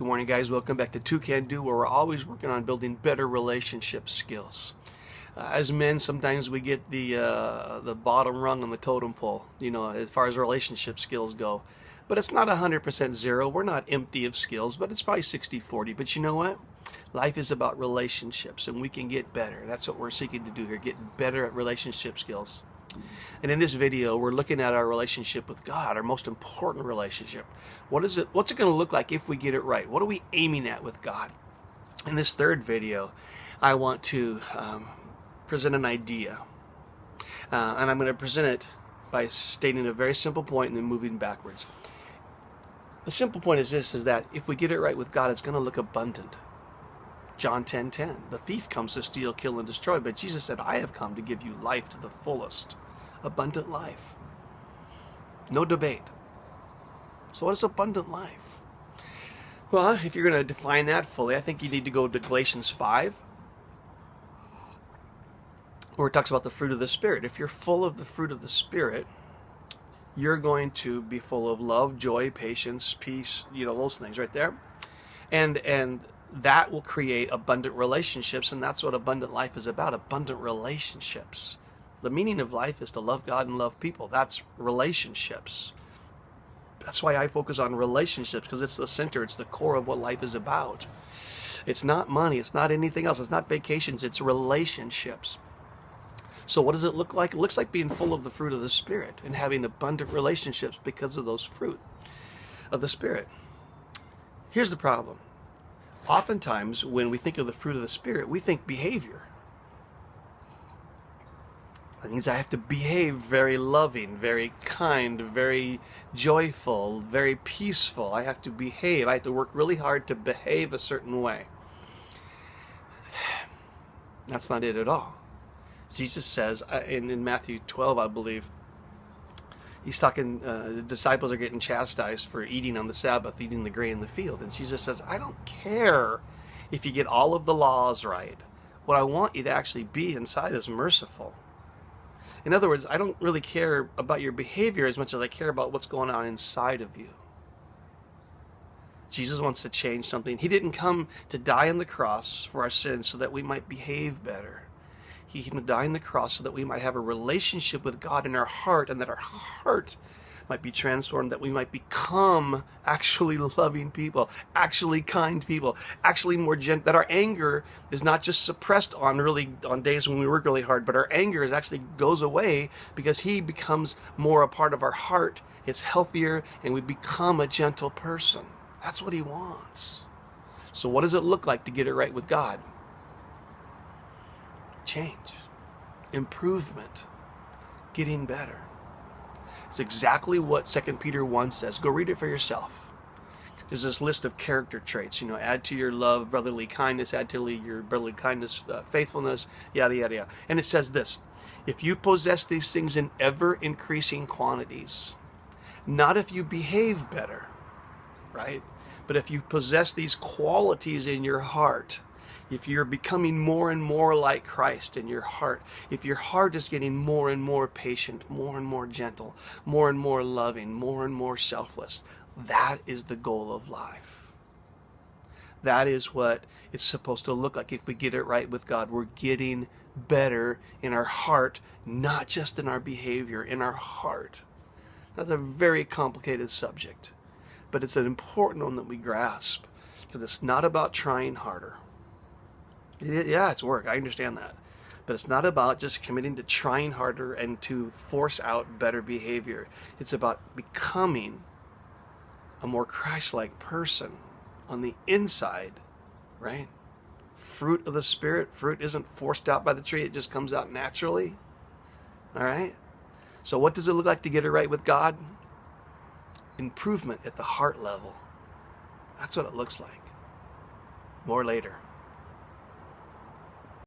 Good morning, guys. Welcome back to Two Can Do, where we're always working on building better relationship skills. As men, sometimes we get the bottom rung on the totem pole, as far as relationship skills go. But it's not 100% zero. We're not empty of skills, but it's probably 60-40. But you know what? Life is about relationships, and we can get better. That's what we're seeking to do here, get better at relationship skills. And in this video, we're looking at our relationship with God, our most important relationship. What's it going to look like if we get it right? What are we aiming at with God? In this third video, I want to present an idea. And I'm going to present it by stating a very simple point and then moving backwards. The simple point is this, is that if we get it right with God, it's going to look abundant. John 10:10, the thief comes to steal, kill, and destroy, but Jesus said, I have come to give you life to the fullest, abundant life. No debate. So what is abundant life? Well, if you're going to define that fully, I think you need to go to Galatians 5, where it talks about the fruit of the Spirit. If you're full of the fruit of the Spirit, you're going to be full of love, joy, patience, peace, those things right there. And that will create abundant relationships, and that's what abundant life is about, abundant relationships. The meaning of life is to love God and love people. That's relationships. That's why I focus on relationships, because it's the center, it's the core of what life is about. It's not money, it's not anything else, it's not vacations, it's relationships. So what does it look like? It looks like being full of the fruit of the Spirit and having abundant relationships because of those fruit of the Spirit. Here's the problem. Oftentimes, when we think of the fruit of the Spirit, we think behavior. That means I have to behave very loving, very kind, very joyful, very peaceful. I have to behave. I have to work really hard to behave a certain way. That's not it at all. Jesus says in Matthew 12, I believe, he's talking, the disciples are getting chastised for eating on the Sabbath, eating the grain in the field. And Jesus says, I don't care if you get all of the laws right. What I want you to actually be inside is merciful. In other words, I don't really care about your behavior as much as I care about what's going on inside of you. Jesus wants to change something. He didn't come to die on the cross for our sins so that we might behave better. He came to die on the cross so that we might have a relationship with God in our heart, and that our heart might be transformed, that we might become actually loving people, actually kind people, actually more gentle, that our anger is not just suppressed on days when we work really hard, but our anger actually goes away because He becomes more a part of our heart. It's healthier, and we become a gentle person. That's what He wants. So what does it look like to get it right with God? Change, improvement, getting better. It's exactly what 2 Peter 1 says. Go read it for yourself. There's this list of character traits. Add to your love brotherly kindness, add to your brotherly kindness faithfulness, yada, yada, yada. And it says this, if you possess these things in ever-increasing quantities, not if you behave better, right? But if you possess these qualities in your heart, if you're becoming more and more like Christ in your heart, if your heart is getting more and more patient, more and more gentle, more and more loving, more and more selfless, that is the goal of life. That is what it's supposed to look like if we get it right with God. We're getting better in our heart, not just in our behavior, in our heart. That's a very complicated subject, but it's an important one that we grasp, because it's not about trying harder. Yeah, it's work. I understand that. But it's not about just committing to trying harder and to force out better behavior. It's about becoming a more Christ-like person on the inside, right? Fruit of the Spirit. Fruit isn't forced out by the tree. It just comes out naturally. All right? So what does it look like to get it right with God? Improvement at the heart level. That's what it looks like. More later.